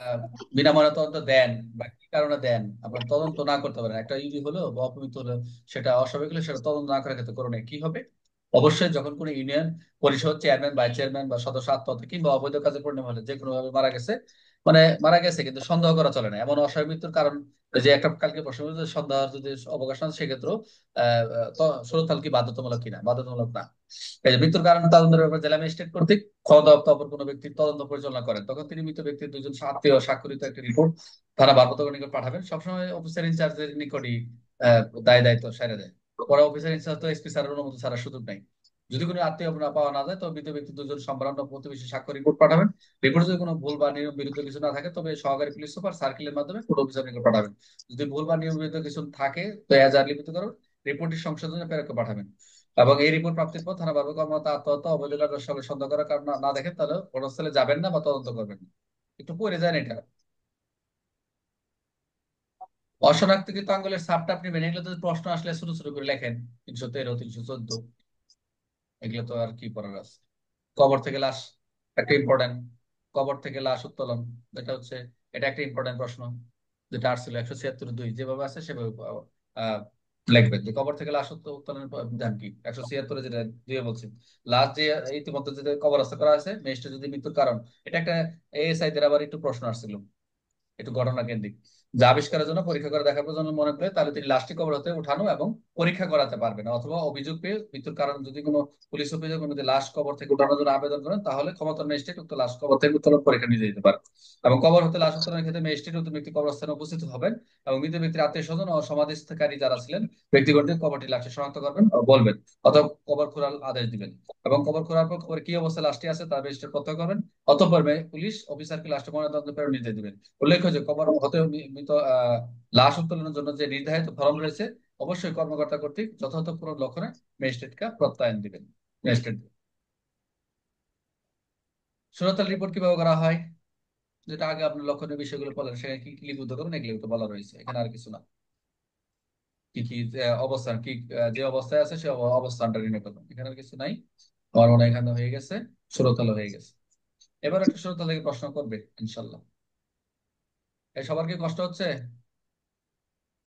আহ, বিনামূল্যে তদন্ত দেন বা কি কারণে দেন, আপনার তদন্ত না করতে পারেন, একটা ইউজি হলো বা অপমৃত্যু হলো, সেটা অস্বাভাবিক হলে সেটা তদন্ত না করার ক্ষেত্রে করণীয় কি হবে? অবশ্যই যখন কোনো ইউনিয়ন পরিষদ চেয়ারম্যান, ভাইস চেয়ারম্যান বা সদস্য আত্মহত্যা কিংবা অবৈধ কাজে পরিণত হলে যে কোনো ভাবে মারা গেছে, মানে মারা গেছে কিন্তু সন্দেহ করা চলে না এমন অস্বাভাবিক মৃত্যুর কারণ, যে একটা কালকে প্রশ্ন হলো যে সন্দেহ যদি অবকাশ আছে সেক্ষেত্রেও সুরতহাল কি বাধ্যতামূলক কিনা, বাধ্যতামূলক না। এই যে মৃত্যুর কারণ তদন্তের ব্যাপারে জেলা ম্যাজিস্ট্রেট কর্তৃক খ দপ্তর অপর কোনো ব্যক্তির তদন্ত পরিচালনা করেন, তখন তিনি মৃত ব্যক্তির দুজন আত্মীয় স্বাক্ষরিত একটি রিপোর্ট থানা ভারপ্রাপ্ত কর্মকর্তার নিকট পাঠাবেন। সবসময় অফিসার ইনচার্জের নিকটই দায় দায়িত্ব সেরে দেয়। পরে অফিসার ইনচার্জ তো এসপি স্যারের অনুমতি ছাড়ার সুযোগ নাই। যদি কোনো আত্মীয় না পাওয়া না যায় তবে মৃত ব্যক্তির দুজন সম্ভ্রান্ত প্রতিবেশী স্বাক্ষর রিপোর্ট পাঠাবেন। রিপোর্টে যদি কোনো ভুল বা নিয়ম বিরুদ্ধ কিছু না থাকে তবে সহকারী পুলিশ সুপার সার্কেলের মাধ্যমে কোর্ট অফিসার নিকট পাঠাবেন। যদি ভুল বা নিয়ম বিরুদ্ধ কিছু থাকে তো এজাহার লিপিত করুন, রিপোর্টটি সংশোধনে প্রেরক পাঠাবেন। এবং এই রিপোর্ট প্রাপ্তির পর থানা ভারপ্রাপ্ত কর্মকর্তা আত্মহত্যা অবৈধ কার্যের সঙ্গে সন্দেহ করার কারণ না দেখেন তাহলে ঘটনাস্থলে যাবেন না বা তদন্ত করবেন না। একটু পড়ে যান এটা। অশনাক্তকৃত আঙ্গুলের ছাপটা আপনি মেনে, এগুলো তো প্রশ্ন আসলে ছোট ছোট করে লেখেন, 313, 314, এগুলো তো আর কি পড়ার আছে। কবর থেকে লাশ, একটা ইম্পর্টেন্ট, কবর থেকে লাশ উত্তোলন, যেটা হচ্ছে, এটা একটা ইম্পর্টেন্ট প্রশ্ন, যেটা আসছিল 176(2) যেভাবে আছে সেভাবে আহ লিখবেন যে কবর থেকে লাশ উত্তোলনের বিধান কি। 176 যেটা দিয়ে বলছি, লাশ যে ইতিমধ্যে যে কবরস্থ করা আছে মেয়েটা যদি মৃত্যুর কারণ, এটা একটা এএসআই দের আবার একটু প্রশ্ন আসছিল, একটু ঘটনা কেন্দ্রিক, যা আবিষ্কারের জন্য পরীক্ষা করে দেখার প্রয়োজন মনে করে তাহলে তিনি লাশটি কবর হতে উঠানো এবং পরীক্ষা করাতে পারবেন, অথবা অভিযোগ পেয়ে মৃত্যুর কারণ যদি কোনো পুলিশ অভিযোগ অনুযায়ী লাশ কবর থেকে উঠানোর জন্য আবেদন করেন তাহলে ক্ষমতার ম্যাজিস্ট্রেট উক্ত লাশ কবর থেকে উত্তোলন পরীক্ষা নিয়ে যেতে পারে। এবং কবর হতে লাশ উত্তোলনের ক্ষেত্রে ম্যাজিস্ট্রেট উক্ত ব্যক্তি কবরস্থানে উপস্থিত হবেন এবং মৃত ব্যক্তির আত্মীয় স্বজন ও সমাধিস্থকারী যারা ছিলেন ব্যক্তিগণকে কবরটি লাশে শনাক্ত করবেন ও বলবেন, অথবা কবর খোলার আদেশ দিবেন। এবং কবর খোলার পর কবরে কি অবস্থায় লাশটি আছে তার ম্যাজিস্ট্রেট প্রত্যক্ষ করবেন, অতঃপর পুলিশ অফিসারকে লাশটি ময়নাতদন্ত প্রেরণ নির্দেশ দিবেন। উল্লেখ্য যে কবর হতে মৃত লাশ উত্তোলনের জন্য যে নির্ধারিত ফরম রয়েছে অবশ্যই কর্মকর্তা কর্তৃক যথাযথ পূরণ লক্ষণে ম্যাজিস্ট্রেটকে প্রত্যয়ন দিবেন। ম্যাজিস্ট্রেট সুরতাল রিপোর্ট কিভাবে করা হয়, যেটা আগে আপনার লক্ষণীয় বিষয়গুলো বলেন, সেখানে কি কি লিপিবদ্ধ করবেন এগুলো তো বলা রয়েছে, এখানে আর কিছু না। কি কি অবস্থান কি যে অবস্থায় আছে সে অবস্থানটা নির্ণয় করবেন, এখানে আর কিছু নাই। আমার মনে হয় এখানে হয়ে গেছে, সুরতাল হয়ে গেছে। এবার একটা সুরতাল থেকে প্রশ্ন করবে ইনশাল্লাহ। এই সবার কি কষ্ট হচ্ছে?